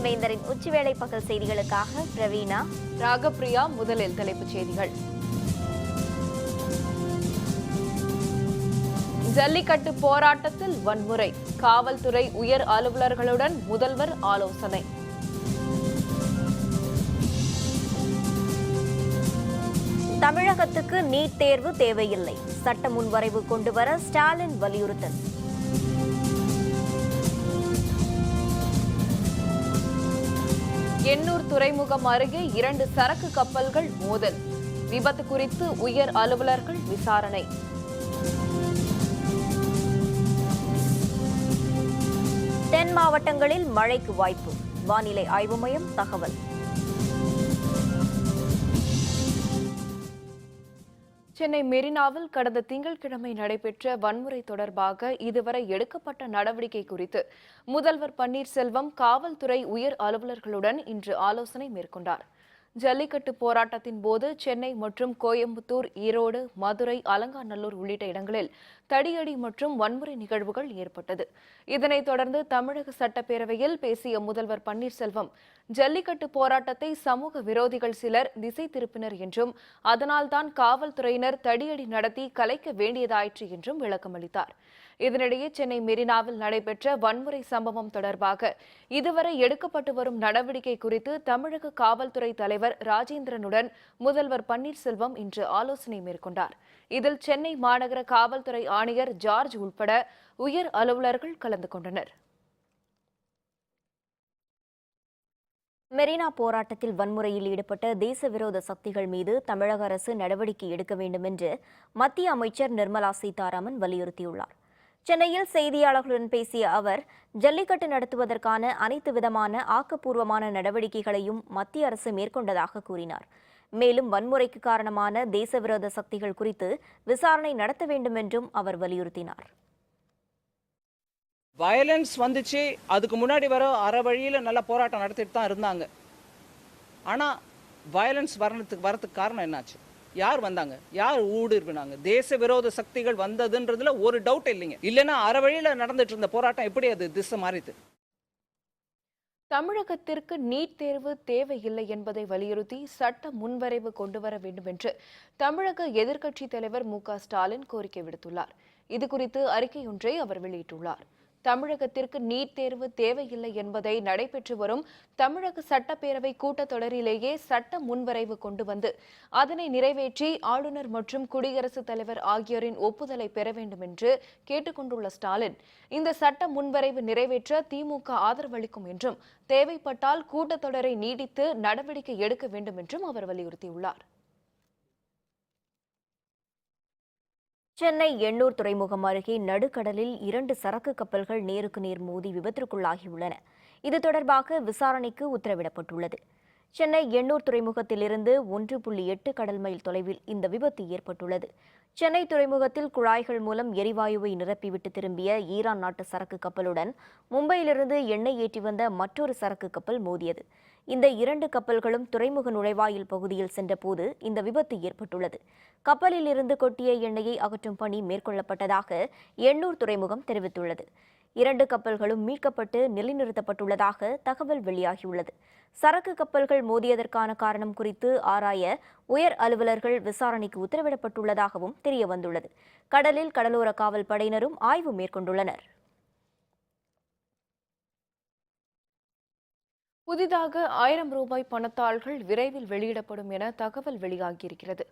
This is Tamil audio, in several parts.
வணக்கம். வேந்தரின் உச்சிவேளை பகல் செய்திகளுக்காக பிரவீனா, ராகப்பிரியா. முதலில் தலைப்புச் செய்திகள். ஜல்லிக்கட்டு போராட்டத்தில் வன்முறை, காவல்துறை உயர் அலுவலர்களுடன் முதல்வர் ஆலோசனை. தமிழகத்துக்கு நீட் தேர்வு தேவையில்லை, சட்ட முன்வரைவு கொண்டுவர ஸ்டாலின் வலியுறுத்தல். எண்ணூர் துறைமுகம் அருகே 2 சரக்கு கப்பல்கள் மோதல், விபத்து குறித்து உயர் அலுவலர்கள் விசாரணை. தென் மாவட்டங்களில் மழைக்கு வாய்ப்பு, வானிலை ஆய்வு மையம் தகவல். சென்னை மெரினாவில் கடந்த திங்கட்கிழமை நடைபெற்ற வன்முறை தொடர்பாக இதுவரை எடுக்கப்பட்ட நடவடிக்கை குறித்து முதல்வர் பன்னீர்செல்வம் காவல்துறை உயர் அலுவலர்களுடன் இன்று ஆலோசனை மேற்கொண்டார். ஜல்லிக்கட்டு போராட்டத்தின் போது சென்னை மற்றும் கோயம்புத்தூர், ஈரோடு, மதுரை, அலங்காநல்லூர் உள்ளிட்ட இடங்களில் தடியடி மற்றும் வன்முறை நிகழ்வுகள் ஏற்பட்டது. இதனைத் தொடர்ந்து தமிழக சட்டப்பேரவையில் பேசிய முதல்வர் பன்னீர்செல்வம், ஜல்லிக்கட்டு போராட்டத்தை சமூக விரோதிகள் சிலர் திசை திருப்பினர் என்றும் அதனால்தான் காவல்துறையினர் தடியடி நடத்தி கலைக்க வேண்டியதாயிற்று என்றும் விளக்கமளித்தார். இதனிடையே சென்னை மெரினாவில் நடைபெற்ற வன்முறை சம்பவம் தொடர்பாக இதுவரை எடுக்கப்பட்டு வரும் நடவடிக்கை குறித்து தமிழக காவல்துறை தலைவர் ராஜேந்திரனுடன் முதல்வர் பன்னீர்செல்வம் இன்று ஆலோசனை மேற்கொண்டார். இதில் சென்னை மாநகர காவல்துறை ஆணையர் ஜார்ஜ் உட்பட உயர் அலுவலர்கள் கலந்து கொண்டனர். மெரினா போராட்டத்தில் வன்முறையில் ஈடுபட்ட தேச விரோத சக்திகள் மீது தமிழக அரசு நடவடிக்கை எடுக்க வேண்டும் என்று மத்திய அமைச்சர் நிர்மலா சீதாராமன் வலியுறுத்தியுள்ளார். சென்னையில் செய்தியாளர்களுடன் பேசிய அவர், ஜல்லிக்கட்டு நடத்துவதற்கான அனைத்து விதமான ஆக்கப்பூர்வமான நடவடிக்கைகளையும் மத்திய அரசு மேற்கொண்டதாக கூறினார். மேலும் வன்முறைக்கு காரணமான தேசவிரோத சக்திகள் குறித்து விசாரணை நடத்த வேண்டும் என்றும் அவர் வலியுறுத்தினார். வயலன்ஸ் வந்துச்சு, அதுக்கு முன்னாடி வர அற வழியில் நல்ல போராட்டம் நடத்திட்டு தான் இருந்தாங்க. ஆனால் வயலன்ஸ் வரதுக்கு காரணம் என்னாச்சு? யார் வந்தாங்க? யார் ஊடுருவினாங்க? தேச விரோத சக்திகள் வந்ததுன்றதுல ஒரு டவுட் இல்லைங்க. இல்லைன்னா அற வழியில் நடந்துட்டு இருந்த போராட்டம் எப்படி அது திசை மாறிது? தமிழகத்திற்கு நீட் தேர்வு தேவையில்லை என்பதை வலியுறுத்தி சட்ட முன்வரைவு கொண்டுவர வேண்டும் என்று தமிழக எதிர்க்கட்சித் தலைவர் மு.க.ஸ்டாலின் கோரிக்கை விடுத்துள்ளார். இதுகுறித்து அறிக்கை ஒன்றை அவர் வெளியிட்டுள்ளார். தமிழகத்திற்கு நீட் தேர்வு தேவையில்லை என்பதை நடைபெற்று வரும் தமிழக சட்டப்பேரவை கூட்டத்தொடரிலேயே சட்ட முன்வரைவு கொண்டு வந்து அதனை நிறைவேற்றி ஆளுநர் மற்றும் குடியரசுத் தலைவர் ஆகியோரின் ஒப்புதலை பெற வேண்டும் என்று கேட்டுக் கொண்டுள்ள ஸ்டாலின், இந்த சட்ட முன்வரைவு நிறைவேற்ற திமுக ஆதரவளிக்கும் என்றும் தேவைப்பட்டால் கூட்டத்தொடரை நீடித்து நடவடிக்கை எடுக்க வேண்டும் என்றும் அவர் வலியுறுத்தியுள்ளார். சென்னை எண்ணூர் துறைமுகம் அருகே நடுக்கடலில் 2 சரக்கு கப்பல்கள் நேருக்கு நேர் மோதி விபத்திற்குள்ளாகியுள்ளன. இது தொடர்பாக விசாரணைக்கு உத்தரவிடப்பட்டுள்ளது. சென்னை எண்ணூர் துறைமுகத்திலிருந்து 1.8 கடல் மைல் தொலைவில் இந்த விபத்து ஏற்பட்டுள்ளது. சென்னை துறைமுகத்தில் குழாய்கள் மூலம் எரிவாயுவை நிரப்பிவிட்டு திரும்பிய ஈரான் நாட்டு சரக்கு கப்பலுடன் மும்பையிலிருந்து எண்ணெய் ஏற்றி வந்த மற்றொரு சரக்கு கப்பல் மோதியது. இந்த 2 கப்பல்களும் துறைமுக நுழைவாயில் பகுதியில் சென்றபோது இந்த விபத்து ஏற்பட்டுள்ளது. கப்பலில் இருந்து கொட்டிய எண்ணெயை அகற்றும் பணி மேற்கொள்ளப்பட்டதாக எண்ணூர் துறைமுகம் தெரிவித்துள்ளது. 2 கப்பல்களும் மீட்கப்பட்டு நிலைநிறுத்தப்பட்டுள்ளதாக தகவல் வெளியாகியுள்ளது. சரக்கு கப்பல்கள் மோதியதற்கான காரணம் குறித்து ஆராய உயர் அலுவலர்கள் விசாரணைக்கு உத்தரவிடப்பட்டுள்ளதாகவும் தெரியவந்துள்ளது. கடலில் கடலோர காவல் படையினரும் ஆய்வு மேற்கொண்டுள்ளனர். புதிதாக 1000 ரூபாய் பணத்தாள்கள் விரைவில் வெளியிடப்படும் என தகவல் வெளியாகியிருக்கிறது.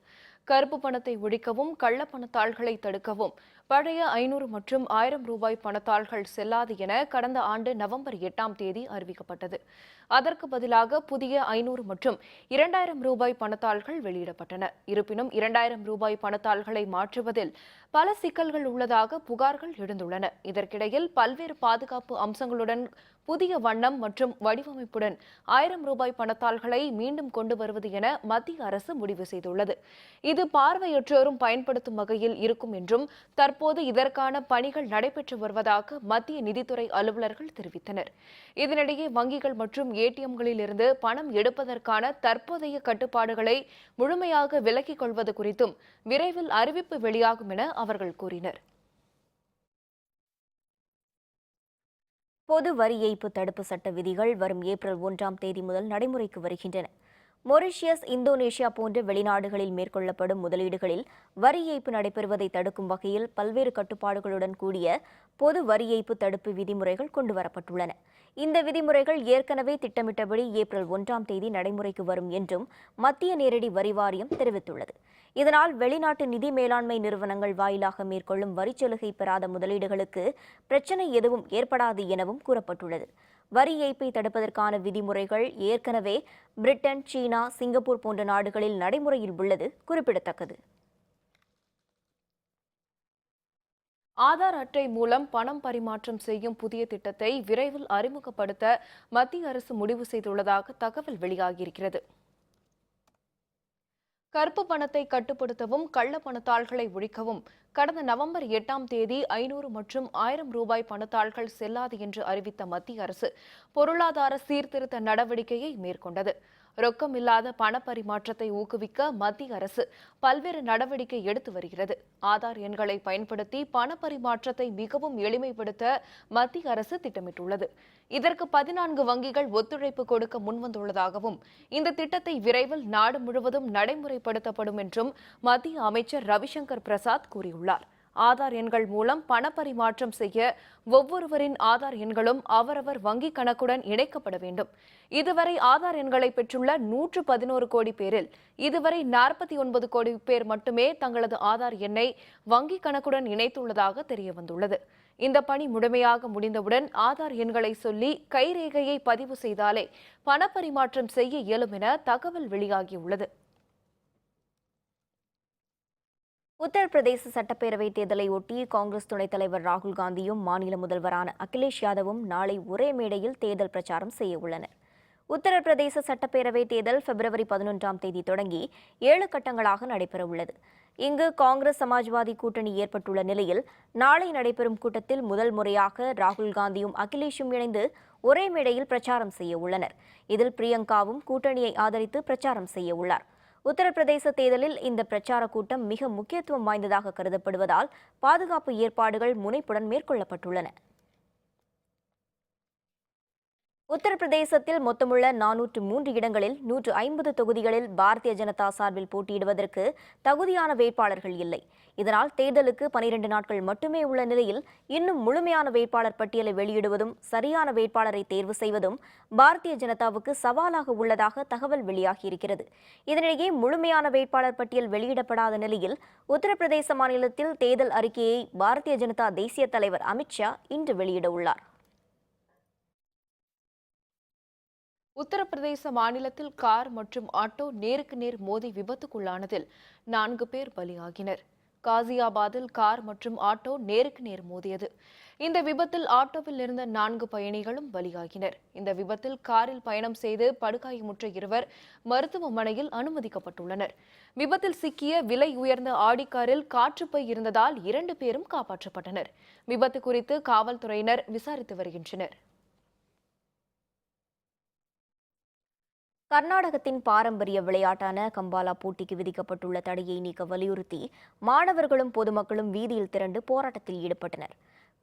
கருப்பு பணத்தை ஒழிக்கவும் கள்ளப்பணத்தாள்களை தடுக்கவும் பழைய 500 மற்றும் 1000 ரூபாய் பணத்தாள்கள் செல்லாது என கடந்த ஆண்டு நவம்பர் 8ஆம் தேதி அறிவிக்கப்பட்டது. அதற்கு பதிலாக புதிய 500 மற்றும் 2000 ரூபாய் பணத்தாள்கள் வெளியிடப்பட்டன. இருப்பினும் 2000 ரூபாய் பணத்தாள்களை மாற்றுவதில் பல சிக்கல்கள் உள்ளதாக புகார்கள் எழுந்துள்ளன. இதற்கிடையில் பல்வேறு பாதுகாப்பு அம்சங்களுடன் புதிய வண்ணம் மற்றும் வடிவமைப்புடன் 1000 ரூபாய் பணத்தாள்களை மீண்டும் கொண்டு வருவது என மத்திய அரசு முடிவு செய்துள்ளது. இது பார்வையற்றோரும் பயன்படுத்தும் வகையில் இருக்கும் என்றும் தற்போது இதற்கான பணிகள் நடைபெற்று வருவதாக மத்திய நிதித்துறை அலுவலர்கள் தெரிவித்தனர். இதனிடையே வங்கிகள் மற்றும் ஏடிஎம்களில் இருந்து பணம் எடுப்பதற்கான தற்போதைய கட்டுப்பாடுகளை முழுமையாக விலக்கிக் கொள்வது குறித்தும் விரைவில் அறிவிப்பு வெளியாகும் என அவர்கள் கூறினர். பொது வரி ஏய்ப்பு தடுப்பு சட்ட விதிகள் வரும் ஏப்ரல் 1ஆம் தேதி முதல் நடைமுறைக்கு வருகின்றன. மொரிஷியஸ், இந்தோனேஷியா போன்ற வெளிநாடுகளில் மேற்கொள்ளப்படும் முதலீடுகளில் வரி ஏய்ப்பு நடைபெறுவதை தடுக்கும் வகையில் பல்வேறு கட்டுப்பாடுகளுடன் கூடிய பொது வரி ஏய்ப்பு தடுப்பு விதிமுறைகள் கொண்டுவரப்பட்டுள்ளன. இந்த விதிமுறைகள் ஏற்கனவே திட்டமிட்டபடி ஏப்ரல் 1ஆம் தேதி நடைமுறைக்கு வரும் என்றும் மத்திய நேரடி வரி வாரியம் தெரிவித்துள்ளது. இதனால் வெளிநாட்டு நிதி மேலாண்மை நிறுவனங்கள் வாயிலாக மேற்கொள்ளும் வரிச்சலுகை பெறாத முதலீடுகளுக்கு பிரச்சினை எதுவும் ஏற்படாது எனவும் கூறப்பட்டுள்ளது. வரி ஏய்ப்பை தடுப்பதற்கான விதிமுறைகள் ஏற்கனவே பிரிட்டன், சீனா, சிங்கப்பூர் போன்ற நாடுகளில் நடைமுறையில் உள்ளது குறிப்பிடத்தக்கது. ஆதார் அட்டை மூலம் பணம் பரிமாற்றம் செய்யும் புதிய திட்டத்தை விரைவில் அறிமுகப்படுத்த மத்திய அரசு முடிவு செய்துள்ளதாக தகவல் வெளியாகியிருக்கிறது. கருப்பு பணத்தை கட்டுப்படுத்தவும் கள்ள பணத்தாள்களை ஒழிக்கவும் கடந்த நவம்பர் 8ஆம் தேதி 500 மற்றும் 1000 ரூபாய் பணத்தாள்கள் செல்லாது என்று அறிவித்த மத்திய அரசு பொருளாதார சீர்திருத்த நடவடிக்கையை மேற்கொண்டது. ரொக்கமில்லாத பண பரிமாற்றத்தை ஊக்குவிக்க மத்திய அரசு பல்வேறு நடவடிக்கை எடுத்து வருகிறது. ஆதார் எண்களை பயன்படுத்தி பண பரிமாற்றத்தை மிகவும் எளிமைப்படுத்த மத்திய அரசு திட்டமிட்டுள்ளது. இதற்கு 14 வங்கிகள் ஒத்துழைப்பு கொடுக்க முன்வந்துள்ளதாகவும் இந்த திட்டத்தை விரைவில் நாடு முழுவதும் நடைமுறைப்படுத்தப்படும் என்றும் மத்திய அமைச்சர் ரவிசங்கர் பிரசாத் கூறியுள்ளார். ஆதார் எண்கள் மூலம் பண பரிமாற்றம் செய்ய ஒவ்வொருவரின் ஆதார் எண்களும் அவரவர் வங்கிக் கணக்குடன் இணைக்கப்பட வேண்டும். இதுவரை ஆதார் எண்களை பெற்றுள்ள 111 கோடி பேரில் இதுவரை 49 கோடி பேர் மட்டுமே தங்களது ஆதார் எண்ணை வங்கிக் கணக்குடன் இணைத்துள்ளதாக தெரியவந்துள்ளது. இந்த பணி முழுமையாக முடிந்தவுடன் ஆதார் எண்களை சொல்லி கைரேகையை பதிவு செய்தாலே பண பரிமாற்றம் செய்ய இயலும் என தகவல் வெளியாகியுள்ளது. உத்தரப்பிரதேச சட்டப்பேரவைத் தேர்தலை ஒட்டி காங்கிரஸ் துணைத் தலைவர் ராகுல் காந்தியும் மாநில முதல்வரான அகிலேஷ் யாதவும் நாளை ஒரே மேடையில் தேர்தல் பிரச்சாரம் செய்ய உள்ளனர். உத்தரப்பிரதேச சட்டப்பேரவைத் தேர்தல் பிப்ரவரி 11ஆம் தேதி தொடங்கி 7 கட்டங்களாக நடைபெறவுள்ளது. இங்கு காங்கிரஸ், சமாஜ்வாதி கூட்டணி ஏற்பட்டுள்ள நிலையில் நாளை நடைபெறும் கூட்டத்தில் முதல் முறையாக ராகுல் காந்தியும் அகிலேஷும் இணைந்து ஒரே மேடையில் பிரச்சாரம் செய்ய உள்ளனர். இதில் பிரியங்காவும் கூட்டணியை ஆதரித்து பிரச்சாரம் செய்ய உள்ளார். உத்தரப்பிரதேச தேர்தலில் இந்த பிரச்சார கூட்டம் மிக முக்கியத்துவம் வாய்ந்ததாக கருதப்படுவதால் பாதுகாப்பு ஏற்பாடுகள் முனைப்புடன் மேற்கொள்ளப்பட்டுள்ளன. உத்தரப்பிரதேசத்தில் மொத்தமுள்ள 403 இடங்களில் 150 தொகுதிகளில் பாரதிய ஜனதா சார்பில் போட்டியிடுவதற்கு தகுதியான வேட்பாளர்கள் இல்லை. இதனால் தேர்தலுக்கு 12 நாட்கள் மட்டுமே உள்ள நிலையில் இன்னும் முழுமையான வேட்பாளர் பட்டியலை வெளியிடுவதும் சரியான வேட்பாளரை தேர்வு செய்வதும் பாரதிய ஜனதாவுக்கு சவாலாக உள்ளதாக தகவல் வெளியாகியிருக்கிறது. இதனிடையே முழுமையான வேட்பாளர் பட்டியல் வெளியிடப்படாத நிலையில் உத்தரப்பிரதேச மாநிலத்தில் தேர்தல் அறிக்கையை பாரதிய ஜனதா தேசிய தலைவர் அமித்ஷா இன்று வெளியிட உள்ளார். உத்தரப்பிரதேச மாநிலத்தில் கார் மற்றும் ஆட்டோ நேருக்கு நேர் மோதி விபத்துக்குள்ளானதில் 4 பேர் பலியாகினர். காசியாபாத்தில் கார் மற்றும் ஆட்டோ நேருக்கு நேர் மோதியது. இந்த விபத்தில் ஆட்டோவில் இருந்த 4 பயணிகளும் பலியாகினர். இந்த விபத்தில் காரில் பயணம் செய்து படுகாயமுற்ற 2 மருத்துவமனையில் அனுமதிக்கப்பட்டுள்ளனர். விபத்தில் சிக்கிய விலை உயர்ந்த ஆடி காரில் காற்றுப்பை இருந்ததால் 2 பேரும் காப்பாற்றப்பட்டனர். விபத்து குறித்து காவல்துறையினர் விசாரித்து வருகின்றனர். கர்நாடகத்தின் பாரம்பரிய விளையாட்டான கம்பாலா போட்டிக்கு விதிக்கப்பட்டுள்ள தடையை நீக்க வலியுறுத்தி மாணவர்களும் பொதுமக்களும் வீதியில் திரண்டு போராட்டத்தில் ஈடுபட்டனர்.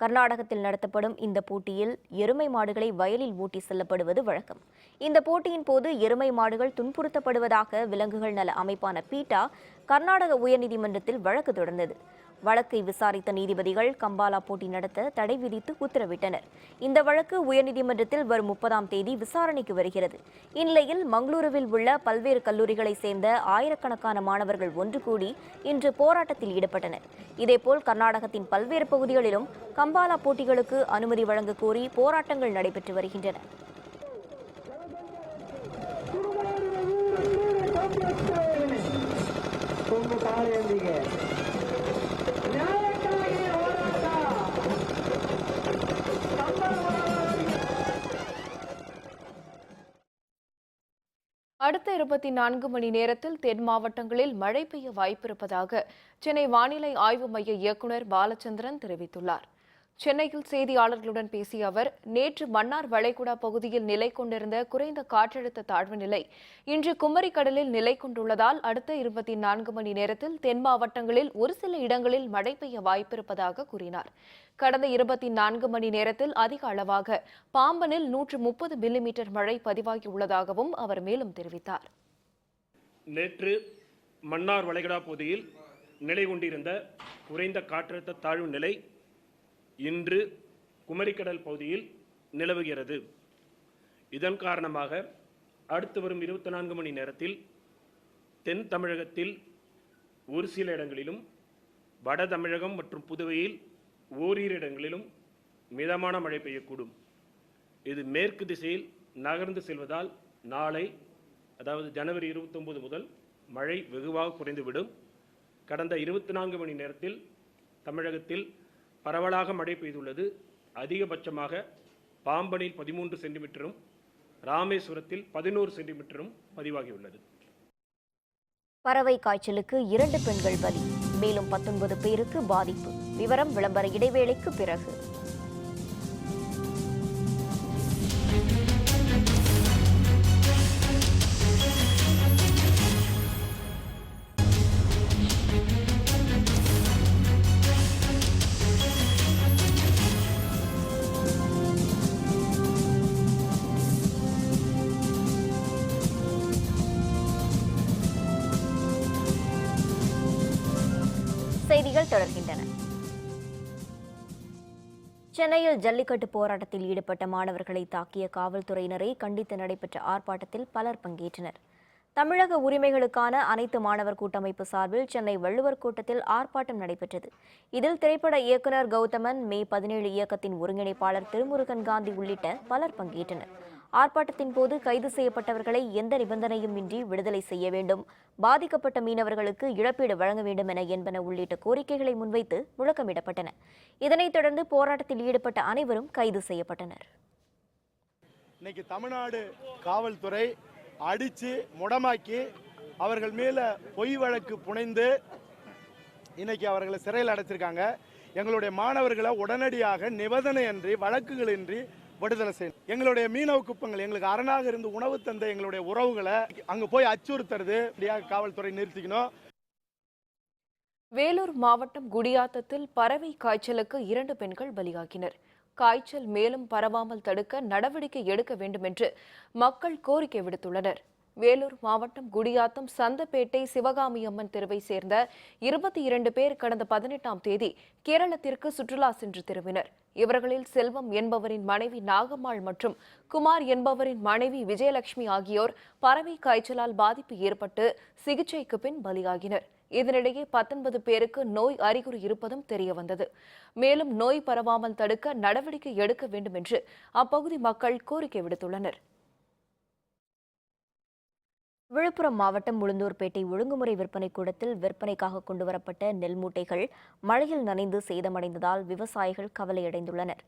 கர்நாடகத்தில் நடத்தப்படும் இந்த போட்டியில் எருமை மாடுகளை வயலில் ஓட்டி செல்லப்படுவது வழக்கம். இந்த போட்டியின் போது எருமை மாடுகள் துன்புறுத்தப்படுவதாக விலங்குகள் நல அமைப்பான பீட்டா கர்நாடக உயர்நீதிமன்றத்தில் வழக்கு தொடர்ந்தது. வழக்கை விசாரித்த நீதிபதிகள் கம்பாலா போட்டி நடத்த தடை விதித்து உத்தரவிட்டனர். இந்த வழக்கு உயர்நீதிமன்றத்தில் வரும் 30ஆம் தேதி விசாரணைக்கு வருகிறது. இந்நிலையில் மங்களூருவில் உள்ள பல்வேறு கல்லூரிகளைச் சேர்ந்த ஆயிரக்கணக்கான மாணவர்கள் ஒன்று கூடி இன்று போராட்டத்தில் ஈடுபட்டனர். இதேபோல் கர்நாடகத்தின் பல்வேறு பகுதிகளிலும் கம்பாலா போட்டிகளுக்கு அனுமதி வழங்க கோரி போராட்டங்கள் நடைபெற்று வருகின்றன. அடுத்த 24 மணி நேரத்தில் தென் மாவட்டங்களில் மழை பெய்ய வாய்ப்பிருப்பதாக சென்னை வானிலை ஆய்வு மைய இயக்குநர் பாலச்சந்திரன் தெரிவித்துள்ளார். சென்னையில் செய்தியாளர்களுடன் பேசிய அவர், நேற்று மன்னார் வளைகுடா பகுதியில் நிலை கொண்டிருந்த குறைந்த காற்றழுத்த தாழ்வு நிலை இன்று குமரி கடலில் நிலை கொண்டுள்ளதால் அடுத்த 24 மணி நேரத்தில் தென் மாவட்டங்களில் ஒரு சில இடங்களில் மழை பெய்ய வாய்ப்பிருப்பதாக கூறினார். கடந்த 24 மணி நேரத்தில் அதிக அளவாக பாம்பனில் 130 மில்லிமீட்டர் மழை பதிவாகியுள்ளதாகவும் அவர் மேலும் தெரிவித்தார். நேற்று மன்னார் வளைகுடா பகுதியில் நிலை கொண்டிருந்த குறைந்த காற்றழுத்த தாழ்வு நிலை இன்று குமரிக்கடல் பகுதியில் நிலவுகிறது. இதன் காரணமாக அடுத்து வரும் 24 மணி நேரத்தில் தென் தமிழகத்தில் ஒரு சில இடங்களிலும், வட தமிழகம் மற்றும் புதுவையில் ஓரிரு இடங்களிலும் மிதமான மழை பெய்யக்கூடும். இது மேற்கு திசையில் நகர்ந்து செல்வதால் நாளை, அதாவது ஜனவரி 29 முதல் மழை வெகுவாக குறைந்துவிடும். கடந்த 24 மணி நேரத்தில் தமிழகத்தில் பரவலாக மழை பெய்துள்ளது. அதிகபட்சமாக பாம்பனில் 13 சென்டிமீட்டரும், ராமேஸ்வரத்தில் 11 சென்டிமீட்டரும் பதிவாகியுள்ளது. பறவை காய்ச்சலுக்கு 2 பெண்கள் பலி, மேலும் 19 பேருக்கு பாதிப்பு. விவரம் விளம்பர இடைவேளைக்கு பிறகு. செய்திகள் தொடர்கின்றன. சென்னையில் ஜல்லிக்கட்டு போராட்டத்தில் ஈடுபட்ட மாணவர்களை தாக்கிய காவல்துறையினரை கண்டித்து நடைபெற்ற ஆர்ப்பாட்டத்தில் பலர் பங்கேற்றனர். தமிழக உரிமைகளுக்கான அனைத்து மாணவர் கூட்டமைப்பு சார்பில் சென்னை வள்ளுவர் கோட்டத்தில் ஆர்ப்பாட்டம் நடைபெற்றது. இதில் திரைப்பட இயக்குநர் கௌதமன், மே 17 இயக்கத்தின் ஒருங்கிணைப்பாளர் திருமுருகன் காந்தி உள்ளிட்ட பலர் பங்கேற்றனர். ஆர்ப்பாட்டத்தின் போது கைது செய்யப்பட்டவர்களை எந்த நிபந்தனையும் இன்றி விடுதலை செய்ய வேண்டும், பாதிக்கப்பட்ட மீனவர்களுக்கு இழப்பீடு வழங்க வேண்டும் என்பன உள்ளிட்ட கோரிக்கைகளை முன்வைத்து முழக்கமிடப்பட்டன. இதனைத் தொடர்ந்து போராட்டத்தில் ஈடுபட்ட அனைவரும் கைது செய்யப்பட்டனர். இன்னைக்கு தமிழ்நாடு காவல்துறை அடிச்சு முடமாக்கி அவர்கள் மேல பொய் வழக்கு புனைந்து இன்னைக்கு அவர்களை சிறையில் அடைச்சிருக்காங்க. எங்களுடைய மாணவர்களை உடனடியாக நிபந்தனையின்றி, வழக்குகளின்றி விடுதலை செய்யணும். எங்களுடைய மீனவ குப்பங்கள், எங்களுக்கு அரணாக இருந்து உணவு தந்த எங்களுடைய உறவுகளை அங்க போய் அச்சுறுத்துறது காவல்துறை நிறுத்திக்கணும். வேலூர் மாவட்டம் குடியாத்தத்தில் பறவை காய்ச்சலுக்கு 2 பெண்கள் பலியாகினர். காய்ச்சல் மேலும் பரவாமல் தடுக்க நடவடிக்கை எடுக்க வேண்டும் என்று மக்கள் கோரிக்கை விடுத்துள்ளனர். வேலூர் மாவட்டம் குடியாத்தம் சந்தப்பேட்டை சிவகாமி அம்மன் தெருவை சேர்ந்த 22 பேர் கடந்த 18ஆம் தேதி கேரளத்திற்கு சுற்றுலா சென்று திரும்பினர். இவர்களில் செல்வம் என்பவரின் மனைவி நாகம்மாள் மற்றும் குமார் என்பவரின் மனைவி விஜயலட்சுமி ஆகியோர் பறவை காய்ச்சலால் பாதிப்பு ஏற்பட்டு சிகிச்சைக்கு பின் பலியாகினர். இதனிடையே 19 பேருக்கு நோய் அறிகுறி இருப்பதும் தெரியவந்தது. மேலும் நோய் பரவாமல் தடுக்க நடவடிக்கை எடுக்க வேண்டும் என்று அப்பகுதி மக்கள் கோரிக்கை விடுத்துள்ளனர். விழுப்புரம் மாவட்டம் உளுந்தூர்பேட்டை ஒழுங்குமுறை விற்பனை கூடத்தில் விற்பனைக்காக கொண்டுவரப்பட்ட நெல் மூட்டைகள் மழையில் நனைந்து சேதமடைந்ததால் விவசாயிகள் கவலையடைந்துள்ளனர்.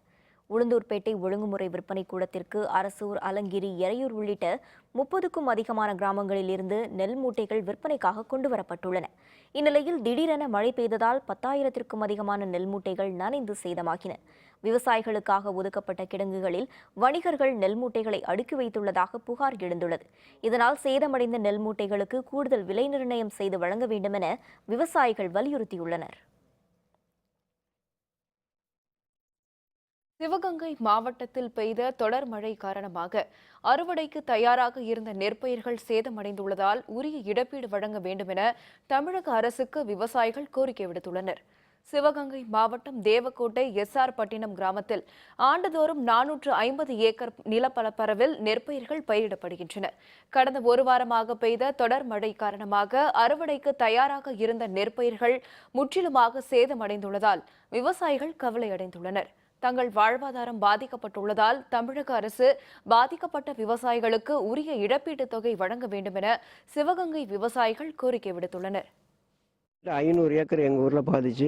உளுந்தூர்பேட்டை ஒழுங்குமுறை விற்பனை கூடத்திற்கு அரசூர், அலங்கிரி, எறையூர் உள்ளிட்ட 30க்கும் அதிகமான கிராமங்களில் இருந்து நெல் மூட்டைகள் விற்பனைக்காக கொண்டுவரப்பட்டுள்ளன. இந்நிலையில் திடீரென மழை பெய்ததால் 10,000க்கும் அதிகமான நெல் மூட்டைகள் நனைந்து சேதமாகின. விவசாயிகளுக்காக ஒதுக்கப்பட்ட கிடங்குகளில் வணிகர்கள் நெல் மூட்டைகளை அடுக்கி வைத்துள்ளதாக புகார் எழுந்துள்ளது. இதனால் சேதமடைந்த நெல் மூட்டைகளுக்கு கூடுதல் விலை நிர்ணயம் செய்து வழங்க வேண்டும் என விவசாயிகள் வலியுறுத்தியுள்ளனர். சிவகங்கை மாவட்டத்தில் பெய்த தொடர் மழை காரணமாக அறுவடைக்கு தயாராக இருந்த நெற்பயிர்கள் சேதமடைந்துள்ளதால் உரிய இழப்பீடு வழங்க வேண்டும் என தமிழக அரசுக்கு விவசாயிகள் கோரிக்கை விடுத்துள்ளனர். சிவகங்கை மாவட்டம் தேவக்கோட்டை எஸ்ஆர் பட்டினம் கிராமத்தில் ஆண்டுதோறும் 450 ஏக்கர் நிலப்பரப்பில் நெற்பயிர்கள் பயிரிடப்படுகின்றன. கடந்த ஒரு வாரமாக பெய்த தொடர் மழை காரணமாக அறுவடைக்கு தயாராக இருந்த நெற்பயிர்கள் முற்றிலுமாக சேதமடைந்துள்ளதால் விவசாயிகள் கவலையடைந்துள்ளனர். தங்கள் வாழ்வாதாரம் பாதிக்கப்பட்டுள்ளதால் தமிழக அரசு பாதிக்கப்பட்ட விவசாயிகளுக்கு உரிய இழப்பீட்டுத் தொகை வழங்க வேண்டும் என சிவகங்கை விவசாயிகள் கோரிக்கை விடுத்துள்ளனர். 500 ஏக்கர் எங்கள் ஊரில் பாதிச்சு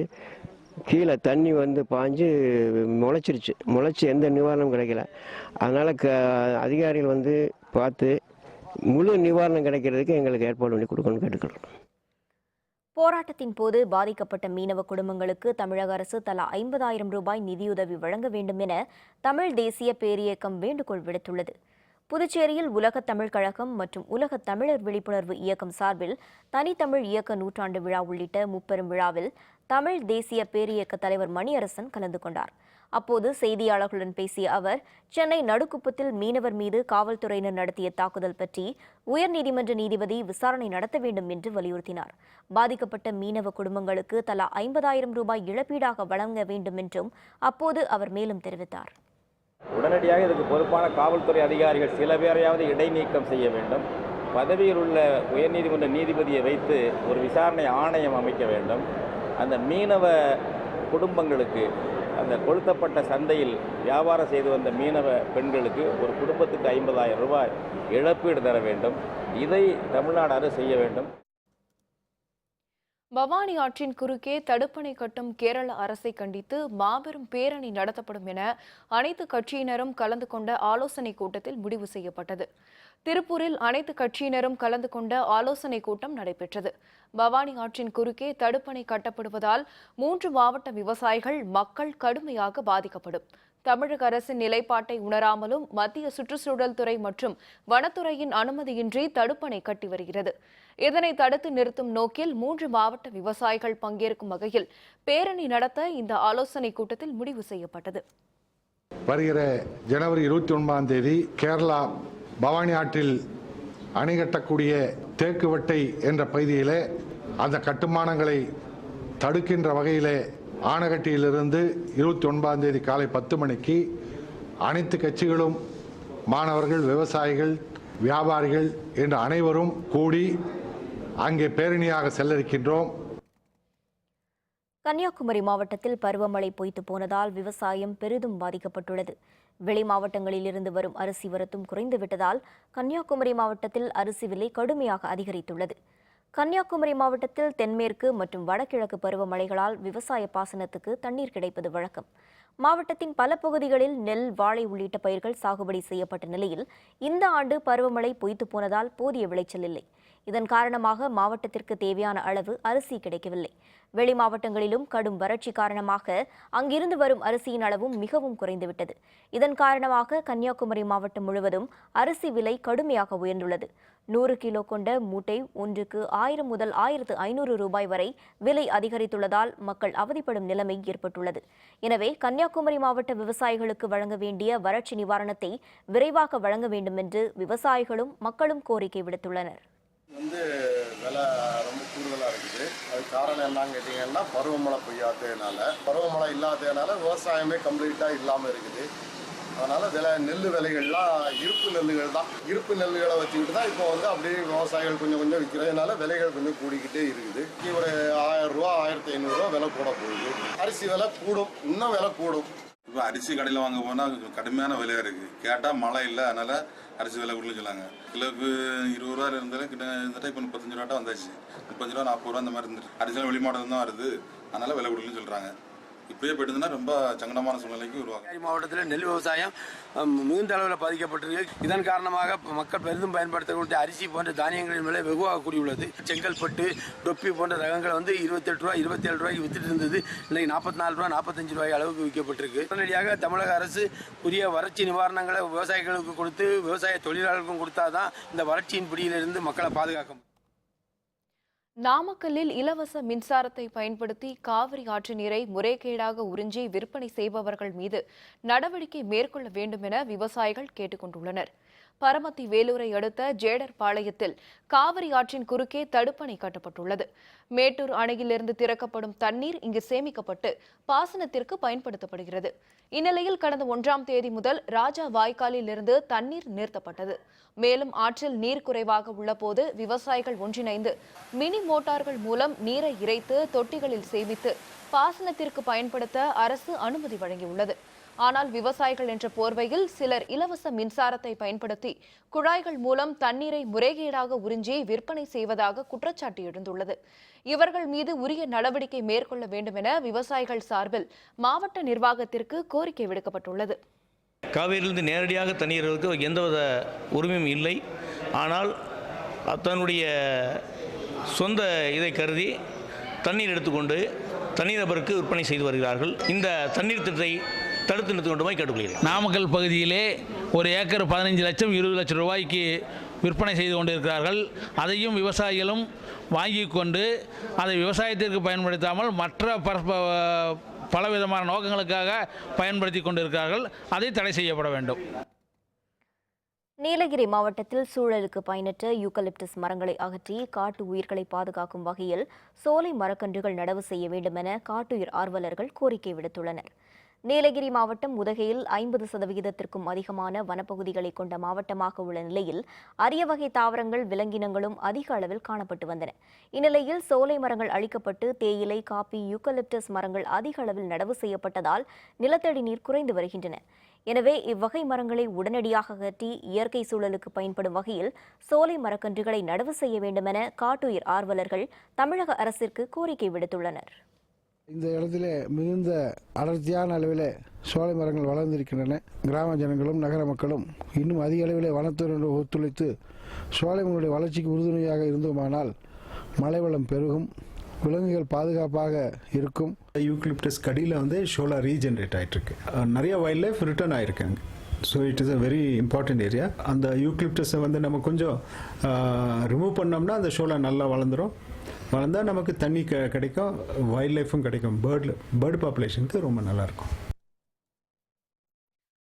கீழே தண்ணி பாஞ்சு முளைச்சி எந்த நிவாரணம் கிடைக்கல. அதனால் அதிகாரிகள் பார்த்து முழு நிவாரணம் கிடைக்கிறதுக்கு எங்களுக்கு ஏற்பாடு பண்ணி கொடுக்கணும்னு கேட்டுக்கிறோம். போராட்டத்தின் போது பாதிக்கப்பட்ட மீனவ குடும்பங்களுக்கு தமிழக அரசு தலா 50,000 ரூபாய் நிதியுதவி வழங்க வேண்டும் என தமிழ் தேசிய பேரியக்கம் வேண்டுகோள் விடுத்துள்ளது. புதுச்சேரியில் உலகத் தமிழ் கழகம் மற்றும் உலகத் தமிழர் விழிப்புணர்வு இயக்கம் சார்பில் தனித்தமிழ் இயக்க நூற்றாண்டு விழா உள்ளிட்ட முப்பெரும் விழாவில் தமிழ் தேசிய பேரியக்க தலைவர் மணியரசன் கலந்து கொண்டார். அப்போது செய்தியாளர்களுடன் பேசிய அவர், சென்னை நடுக்குப்பத்தில் மீனவர் மீது காவல்துறையினர் நடத்திய தாக்குதல் பற்றி உயர்நீதிமன்ற நீதிபதி விசாரணை நடத்த வேண்டும் என்று வலியுறுத்தினார். பாதிக்கப்பட்ட மீனவ குடும்பங்களுக்கு தலா 50,000 ரூபாய் இழப்பீடாக வழங்க வேண்டும் என்றும் அப்போது அவர் மேலும் தெரிவித்தார். உடனடியாக இதுக்கு பொறுப்பான காவல்துறை அதிகாரிகள் சில பேரையாவது இடைநீக்கம் செய்ய வேண்டும். பதவியில் உள்ள உயர்நீதிமன்ற நீதிபதியை வைத்து ஒரு விசாரணை ஆணையம் அமைக்க வேண்டும். அந்த மீனவ குடும்பங்களுக்கு, அந்த கொளுத்தப்பட்ட சந்தையில் வியாபாரம் செய்து வந்த மீனவ பெண்களுக்கு ஒரு குடும்பத்துக்கு 50,000 ரூபாய் இழப்பீடு தர வேண்டும். இதை தமிழ்நாடு அரசு செய்ய வேண்டும். பவானி ஆற்றின் குறுக்கே தடுப்பணை கட்டும் கேரள அரசை கண்டித்து மாபெரும் பேரணி நடத்தப்படும் என அனைத்து கட்சியினரும் கலந்து கொண்ட ஆலோசனைக் கூட்டத்தில் முடிவு செய்யப்பட்டது. திருப்பூரில் அனைத்து கட்சியினரும் கலந்து கொண்ட ஆலோசனைக் கூட்டம் நடைபெற்றது. பவானி ஆற்றின் குறுக்கே தடுப்பணை கட்டப்படுவதால் 3 மாவட்ட விவசாயிகள் மக்கள் கடுமையாக பாதிக்கப்படும். தமிழக அரசின் நிலைப்பாட்டை உணராமலும் மத்திய சுற்றுச்சூழல் துறை மற்றும் வனத்துறையின் அனுமதியின்றி தடுப்பணை கட்டி வருகிறது. இதனை தடுத்து நிறுத்தும் நோக்கில் 3 மாவட்ட விவசாயிகள் பங்கேற்கும் வகையில் பேரணி நடத்த இந்த ஆலோசனைக் கூட்டத்தில் முடிவு செய்யப்பட்டது. வருகிற ஜனவரி 29ஆம் தேதி கேரளா பவானி ஆற்றில் அணை கட்டக்கூடிய தேக்குவட்டை என்ற பகுதியிலே அந்த கட்டுமானங்களை தடுக்கின்ற வகையிலே ஆனகட்டியிலிருந்து 29ஆம் தேதி காலை 10 மணிக்கு அனைத்து கட்சிகளும், மாணவர்கள், விவசாயிகள், வியாபாரிகள் என்ற அனைவரும் கூடி அங்கே பேரணியாக செல்ல இருக்கின்றோம். கன்னியாகுமரி மாவட்டத்தில் பருவமழை பொய்த்து போனதால் விவசாயம் பெரிதும் பாதிக்கப்பட்டுள்ளது. வெளி மாவட்டங்களில் இருந்து வரும் அரிசி வரத்தும் குறைந்துவிட்டதால் கன்னியாகுமரி மாவட்டத்தில் அரிசி விலை கடுமையாக அதிகரித்துள்ளது. கன்னியாகுமரி மாவட்டத்தில் தென்மேற்கு மற்றும் வடகிழக்கு பருவமழைகளால் விவசாய பாசனத்துக்கு தண்ணீர் கிடைப்பது வழக்கம். மாவட்டத்தின் பல பகுதிகளில் நெல், வாழை உள்ளிட்ட பயிர்கள் சாகுபடி செய்யப்பட்ட நிலையில் இந்த ஆண்டு பருவமழை பொய்த்து போனதால் போதிய விளைச்சல் இல்லை. இதன் காரணமாக மாவட்டத்திற்கு தேவையான அளவு அரிசி கிடைக்கவில்லை. வெளி மாவட்டங்களிலும் கடும் வறட்சி காரணமாக அங்கிருந்து வரும் அரிசியின் அளவும் மிகவும் குறைந்துவிட்டது. இதன் காரணமாக கன்னியாகுமரி மாவட்டம் முழுவதும் அரிசி விலை கடுமையாக உயர்ந்துள்ளது. 100 கிலோ கொண்ட மூட்டை ஒன்றுக்கு 1000 முதல் 1500 ரூபாய் வரை விலை அதிகரித்துள்ளதால் மக்கள் அவதிப்படும் நிலைமை ஏற்பட்டுள்ளது. எனவே கன்னியாகுமரி மாவட்ட விவசாயிகளுக்கு வழங்க வேண்டிய வறட்சி நிவாரணத்தை விரைவாக வழங்க வேண்டும் என்று விவசாயிகளும் மக்களும் கோரிக்கை விடுத்துள்ளனர். விலை ரொம்ப கூடுதலாக இருக்குது. அது காரணம் என்னன்னு கேட்டிங்கன்னா பருவமழை பெய்யாததுனால, பருவமழை இல்லாததுனால விவசாயமே கம்ப்ளீட்டாக இல்லாமல் இருக்குது. அதனால் நெல் விலைகள்லாம் இருப்பு நெல்லுகள் தான். இருப்பு நெல்லுகளை வச்சுக்கிட்டு தான் இப்போ அப்படியே விவசாயிகள் கொஞ்சம் கொஞ்சம் விற்கிறதுனால விலைகள் கொஞ்சம் கூடிக்கிட்டே இருக்குது. ஒரு 1000 ரூபா 1500 ரூபா விலை கூட போகுது. அரிசி விலை கூடும், இன்னும் விலை கூடும். இப்போ அரிசி கடையில் வாங்க போனால் கடுமையான விலையாக இருக்குது. கேட்டால் மழை இல்லை, அதனால் அரிசி விலை கொடுன்னு சொல்லாங்க. கிலோவுக்கு 20 ரூபா இருந்தாலும் கிட்ட இருந்துட்டா இப்போ 35 ரூபாட்டா வந்தாச்சு. 35 ரூபா 40 ரூபா அந்த மாதிரி இருந்துட்டு அரிசியெல்லாம் வெளிமாவட்டம் தான் வருது, அதனால் விலை கொடுன்னு சொல்கிறாங்க. இப்படியே போயிட்டு ரொம்ப சங்கடமான சூழ்நிலைக்கு உருவாகும். மாவட்டத்தில் நெல் விவசாயம் மிகுந்த அளவில் பாதிக்கப்பட்டிருக்கு. இதன் காரணமாக மக்கள் பெரிதும் பயன்படுத்தக்கூடிய அரிசி போன்ற தானியங்களின் விலை வெகுவாக கூடியுள்ளது. செங்கல்பட்டு, டொப்பி போன்ற ரகங்கள் 28 ரூபா 27 ரூபாய்க்கு வித்துட்டு இருந்தது. இன்னைக்கு 44 ரூபா 45 ரூபாய் அளவுக்கு விற்கப்பட்டிருக்கு. உடனடியாக தமிழக அரசு புதிய வறட்சி நிவாரணங்களை விவசாயிகளுக்கு கொடுத்து விவசாய தொழிலாளர்களுக்கும் கொடுத்தாதான் இந்த வறட்சியின் பிடியிலிருந்து மக்களை பாதுகாக்க முடியும். நாமக்கல்லில் இலவச மின்சாரத்தை பயன்படுத்தி காவிரி ஆற்று நீரை முறைகேடாக உறிஞ்சி விற்பனை செய்பவர்கள் மீது நடவடிக்கை மேற்கொள்ள வேண்டும் என விவசாயிகள் கேட்டுக் கொண்டுள்ளனர். பரமத்தி வேலூரை அடுத்த ஜேடர் பாளையத்தில் காவிரி ஆற்றின் குறுக்கே தடுப்பணை கட்டப்பட்டுள்ளது. மேட்டூர் அணையிலிருந்து திறக்கப்படும் தண்ணீர் இங்கு சேமிக்கப்பட்டு பாசனத்திற்கு பயன்படுத்தப்படுகிறது. இந்நிலையில் கடந்த 1ஆம் தேதி முதல் ராஜா வாய்க்காலில் இருந்து தண்ணீர் நிறுத்தப்பட்டது. மேலும் ஆற்றில் நீர் குறைவாக உள்ள போது விவசாயிகள் ஒன்றிணைந்து மினி மோட்டார்கள் மூலம் நீரை இறைத்து தொட்டிகளில் சேமித்து பாசனத்திற்கு பயன்படுத்த அரசு அனுமதி வழங்கியுள்ளது. ஆனால் விவசாயிகள் என்ற போர்வையில் சிலர் இலவச மின்சாரத்தை பயன்படுத்தி குழாய்கள் மூலம் தண்ணீரை முறைகேடாக உறிஞ்சி விற்பனை செய்வதாக குற்றச்சாட்டு எழுந்துள்ளது. இவர்கள் மீது உரிய நடவடிக்கை மேற்கொள்ள வேண்டும் என விவசாயிகள் சார்பில் மாவட்ட நிர்வாகத்திற்கு கோரிக்கை விடுக்கப்பட்டுள்ளது. காவிரியிலிருந்து நேரடியாக தண்ணீருக்கு எந்தவித உரிமையும் இல்லை. ஆனால் தன்னுடைய சொந்த இதை கருதி தண்ணீர் எடுத்துக்கொண்டு தனிநபருக்கு விற்பனை செய்து வருகிறார்கள். இந்த தண்ணீர் திட்டத்தை தடுத்து நிறுத்த வேண்டுமாய் கேட்டுக்கொள்கிறேன். நாமக்கல் பகுதியிலே ஒரு ஏக்கர் 15 லட்சம் 20 லட்சம் ரூபாய்க்கு விற்பனை செய்து கொண்டிருக்கிறார்கள். அதையும் விவசாயிகளும் வாங்கி கொண்டு அதை விவசாயத்திற்கு பயன்படுத்தாமல் மற்ற பலவிதமான நோக்கங்களுக்காக பயன்படுத்தி கொண்டிருக்கிறார்கள். அதை தடை செய்யப்பட வேண்டும். நீலகிரி மாவட்டத்தில் சூழலுக்கு பயனற்ற யூக்கலிப்டஸ் மரங்களை அகற்றி காட்டு உயிர்களை பாதுகாக்கும் வகையில் சோலை மரக்கன்றுகள் நடவு செய்ய வேண்டும் என காட்டுயிர் ஆர்வலர்கள் கோரிக்கை விடுத்துள்ளனர். நீலகிரி மாவட்டம் உதகையில் 50% அதிகமான வனப்பகுதிகளை கொண்ட மாவட்டமாக உள்ள நிலையில் அரிய வகை தாவரங்கள் விலங்கினங்களும் அதிக அளவில் காணப்பட்டு வந்தன. இந்நிலையில் சோலை மரங்கள் அழிக்கப்பட்டு தேயிலை, காபி, யூக்கலிப்டஸ் மரங்கள் அதிக அளவில் நடவு செய்யப்பட்டதால் நிலத்தடி நீர் குறைந்து வருகின்றன. எனவே இவ்வகை மரங்களை உடனடியாக அகற்றி இயற்கை சூழலுக்கு பயன்படும் வகையில் சோலை மரக்கன்றுகளை நடவு செய்ய வேண்டும் என காட்டுயிர் ஆர்வலர்கள் தமிழக அரசிற்கு கோரிக்கை விடுத்துள்ளனர். இந்த இடத்துல மிகுந்த அடர்த்தியான அளவில் சோலை மரங்கள் வளர்ந்திருக்கின்றன. கிராம ஜனங்களும் நகர மக்களும் இன்னும் அதிக அளவில் வனத்துறையோடு ஒத்துழைத்து சோலை மரங்களுடைய வளர்ச்சிக்கு உறுதுணையாக இருந்தோமானால் மழை வளம் பெருகும், விலங்குகள் பாதுகாப்பாக இருக்கும். யூக்கலிப்டஸ் கடியில் வந்து ஷோலா ரீஜென்ரேட் ஆகிட்டு இருக்கு. நிறைய வைல்ட் லைஃப் ரிட்டர்ன் ஆகிருக்காங்க. So it is a very important area. அந்த யூக்கலிப்டஸை வந்து நம்ம கொஞ்சம் ரிமூவ் பண்ணோம்னா அந்த ஷோலா நல்லா வளர்ந்தால் நமக்கு தண்ணி கிடைக்கும், வைல்ட் லைஃபும் கிடைக்கும், பேர்டு பாப்புலேஷனுக்கு ரொம்ப நல்லாயிருக்கும்.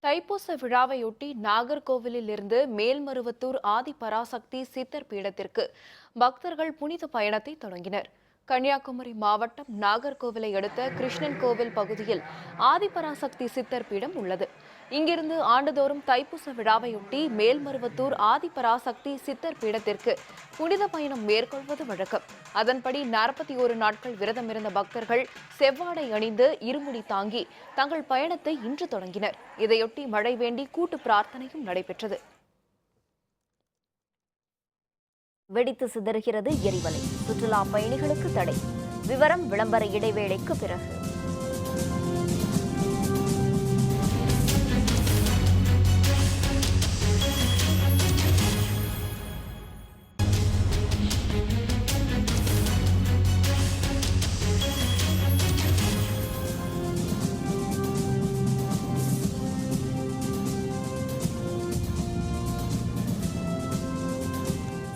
தைப்பூச விழாவையொட்டி நாகர்கோவிலில் இருந்து மேல்மருவத்தூர் ஆதிபராசக்தி சித்தர் பீடத்திற்கு பக்தர்கள் புனித பயணத்தை தொடங்கினர். கன்னியாகுமரி மாவட்டம் நாகர்கோவிலை அடுத்த கிருஷ்ணன் கோவில் பகுதியில் ஆதிபராசக்தி சித்தர் பீடம் உள்ளது. இங்கிருந்து ஆண்டுதோறும் தைப்பூச விழாவையொட்டி மேல்மருவத்தூர் ஆதிபராசக்தி சித்தர் பீடத்திற்கு புனித பயணம் மேற்கொள்வது வழக்கம். அதன்படி 41 நாட்கள் விரதமிருந்த பக்தர்கள் செவ்வாடை அணிந்து இருமுடி தாங்கி தங்கள் பயணத்தை இன்று தொடங்கினர். இதையொட்டி மழை வேண்டி கூட்டு பிரார்த்தனையும் நடைபெற்றது. வெடித்து சிதறுகிறது எரிமலை, சுற்றுலா பயணிகளுக்கு தடை. விவரம் விளம்பர இடைவேளைக்கு பிறகு.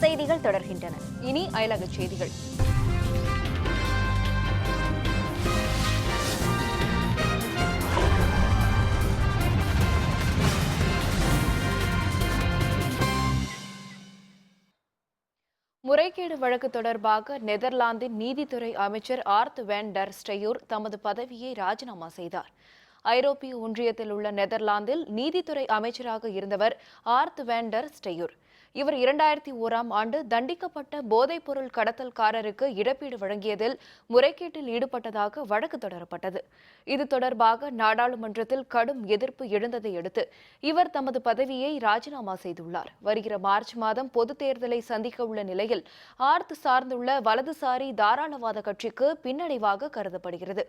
செய்திகள் தொடர்கின்றன. இனி அயலக செய்திகள். முறைகேடு வழக்கு தொடர்பாக நெதர்லாந்தின் நீதித்துறை அமைச்சர் ஆர்த் வேன் டர் ஸ்டெயூர் தமது பதவியை ராஜினாமா செய்தார். ஐரோப்பிய ஒன்றியத்தில் உள்ள நெதர்லாந்தில் நீதித்துறை அமைச்சராக இருந்தவர் ஆர்த் வேன் டர் ஸ்டெயூர். இவர் 2001ஆம் ஆண்டு தண்டிக்கப்பட்ட போதைப்பொருள் கடத்தல்காரருக்கு இழப்பீடு வழங்கியதில் முறைகேட்டில் ஈடுபட்டதாக வழக்கு தொடரப்பட்டது. இது தொடர்பாக நாடாளுமன்றத்தில் கடும் எதிர்ப்பு எழுந்ததை அடுத்து இவர் தமது பதவியை ராஜினாமா செய்துள்ளார். வருகிற மார்ச் மாதம் பொதுத் தேர்தலை சந்திக்க உள்ள நிலையில் ஆர்த் சார்ந்துள்ள வலதுசாரி தாராளவாத கட்சிக்கு பின்னடைவாக கருதப்படுகிறது.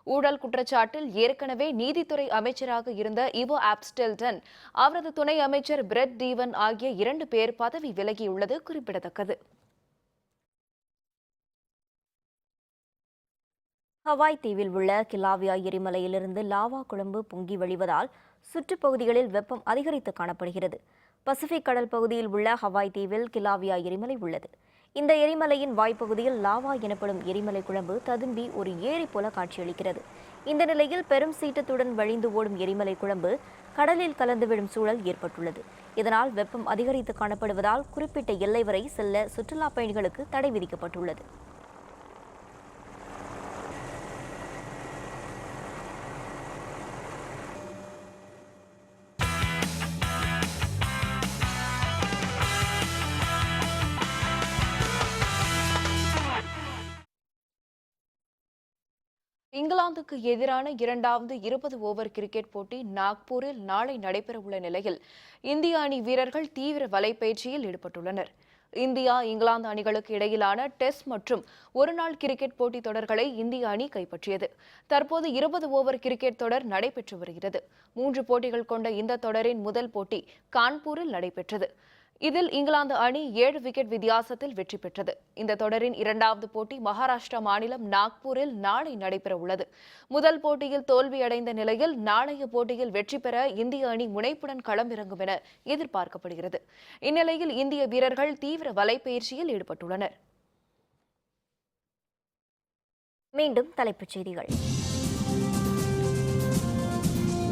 ஊழல் குற்றச்சாட்டில் ஏற்கனவே நீதித்துறை அமைச்சராக இருந்த இவோ ஆப்ஸ்டெல்டன், அவரது துணை அமைச்சர் பிரெட் டீவன் ஆகிய 2 பேர் பதவி விலகியுள்ளது குறிப்பிடத்தக்கது. ஹவாய் தீவில் உள்ள கிலாவியா எரிமலையிலிருந்து லாவா குழம்பு பொங்கி வழிவதால் சுற்றுப்பகுதிகளில் வெப்பம் அதிகரித்து காணப்படுகிறது. பசிபிக் கடல் பகுதியில் உள்ள ஹவாய் தீவில் கிலாவியா எரிமலை உள்ளது. இந்த எரிமலையின் வாய்ப்பகுதியில் லாவா எனப்படும் எரிமலை குழம்பு ததும்பி ஒரு ஏரி போல காட்சியளிக்கிறது. இந்த நிலையில் பெரும் சீற்றத்துடன் வழிந்து ஓடும் எரிமலை குழம்பு கடலில் கலந்துவிடும் சூழல் ஏற்பட்டுள்ளது. இதனால் வெப்பம் அதிகரித்து காணப்படுவதால் குறிப்பிட்ட எல்லை வரை செல்ல சுற்றுலா பயணிகளுக்கு தடை விதிக்கப்பட்டுள்ளது. இங்கிலாந்துக்கு எதிரான 2வது 20 ஓவர் கிரிக்கெட் போட்டி நாக்பூரில் நாளை நடைபெறவுள்ள நிலையில் இந்திய அணி வீரர்கள் தீவிர வலைப்பயிற்சியில் ஈடுபட்டுள்ளனர். இந்தியா, இங்கிலாந்து அணிகளுக்கு இடையிலான டெஸ்ட் மற்றும் ஒருநாள் கிரிக்கெட் போட்டி தொடர்களை இந்திய அணி கைப்பற்றியது. தற்போது 20 ஓவர் கிரிக்கெட் தொடர் நடைபெற்று வருகிறது. 3 போட்டிகள் கொண்ட இந்த தொடரின் முதல் போட்டி கான்பூரில் நடைபெற்றது. இதில் இங்கிலாந்து அணி 7 விக்கெட் வித்தியாசத்தில் வெற்றி பெற்றது. இந்த தொடரின் 2வது போட்டி மகாராஷ்டிரா மாநிலம் நாக்பூரில் நாளை நடைபெற உள்ளது. முதல் போட்டியில் தோல்வியடைந்த நிலையில் நாளைய போட்டியில் வெற்றி பெற இந்திய அணி முனைப்புடன் களமிறங்கும் என எதிர்பார்க்கப்படுகிறது. இந்நிலையில் இந்திய வீரர்கள் தீவிர வலைப்பயிற்சியில் ஈடுபட்டுள்ளனர். மீண்டும் தலைப்புச் செய்திகள்.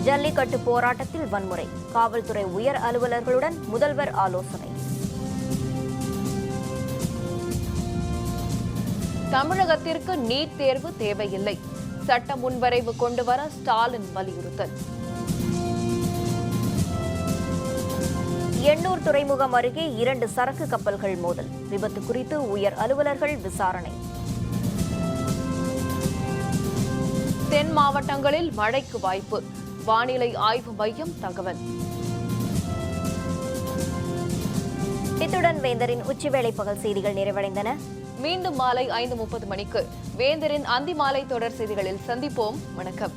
ஜல்லிக்கட்டு போராட்டத்தில் வன்முறை, காவல்துறை உயர் அலுவலர்களுடன் முதல்வர் ஆலோசனை. தமிழகத்திற்கு நீட் தேர்வு தேவையில்லை, சட்ட முன்வரைவு கொண்டுவர ஸ்டாலின் வலியுறுத்தல். எண்ணூர் துறைமுகம் அருகே 2 சரக்கு கப்பல்கள் மோதல், விபத்து குறித்து உயர் அலுவலர்கள் விசாரணை. தென் மாவட்டங்களில் மழைக்கு வாய்ப்பு, வானிலை ஆய்வு மையம் தகவல். இத்துடன் வேந்தரின் உச்சிவேளை பகல் செய்திகள் நிறைவடைந்தன. மீண்டும் மாலை 5:30 மணிக்கு வேந்தரின் அந்தி மாலை தொடர் செய்திகளில் சந்திப்போம். வணக்கம்.